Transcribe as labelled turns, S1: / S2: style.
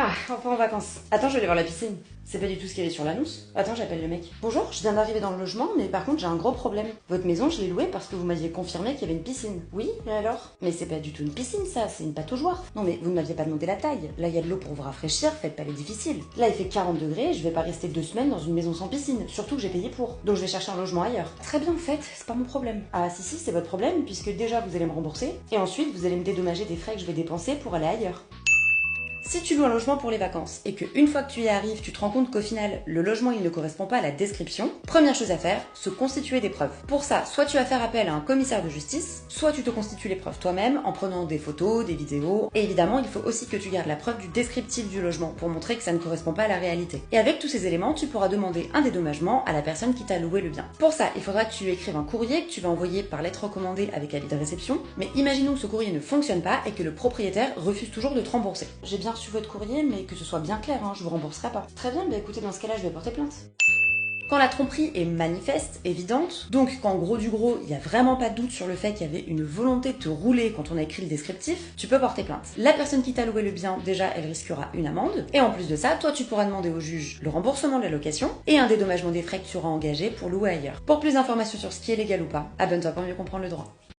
S1: Ah, enfin en vacances. Attends, je vais aller voir la piscine. C'est pas du tout ce qu'il y avait sur l'annonce. Attends, j'appelle le mec. Bonjour, je viens d'arriver dans le logement, mais par contre j'ai un gros problème. Votre maison, je l'ai louée parce que vous m'aviez confirmé qu'il y avait une piscine. Oui, et alors? Mais c'est pas du tout une piscine ça, c'est une pataugeoire. Non mais vous ne m'aviez pas demandé la taille. Là, il y a de l'eau pour vous rafraîchir, faites pas les difficiles. Là, il fait 40 degrés, je vais pas rester 2 semaines dans une maison sans piscine, surtout que j'ai payé pour. Donc je vais chercher un logement ailleurs. Très bien, en fait, c'est pas mon problème. Ah si, c'est votre problème, puisque déjà vous allez me rembourser, et ensuite vous allez me dédommager des frais que je vais dépenser pour aller ailleurs. Si tu loues un logement pour les vacances et qu'une fois que tu y arrives, tu te rends compte qu'au final, le logement il ne correspond pas à la description, première chose à faire, se constituer des preuves. Pour ça, soit tu vas faire appel à un commissaire de justice, soit tu te constitues les preuves toi-même en prenant des photos, des vidéos, et évidemment, il faut aussi que tu gardes la preuve du descriptif du logement pour montrer que ça ne correspond pas à la réalité. Et avec tous ces éléments, tu pourras demander un dédommagement à la personne qui t'a loué le bien. Pour ça, il faudra que tu lui écrives un courrier que tu vas envoyer par lettre recommandée avec avis de réception, mais imaginons que ce courrier ne fonctionne pas et que le propriétaire refuse toujours de te rembourser. J'ai bien reçu votre courrier, mais que ce soit bien clair, je vous rembourserai pas. Très bien, bah écoutez, dans ce cas-là, je vais porter plainte. Quand la tromperie est manifeste, évidente, donc quand gros du gros, il n'y a vraiment pas de doute sur le fait qu'il y avait une volonté de te rouler quand on a écrit le descriptif, tu peux porter plainte. La personne qui t'a loué le bien, déjà, elle risquera une amende, et en plus de ça, toi tu pourras demander au juge le remboursement de la location et un dédommagement des frais que tu auras engagés pour louer ailleurs. Pour plus d'informations sur ce qui est légal ou pas, abonne-toi pour mieux comprendre le droit.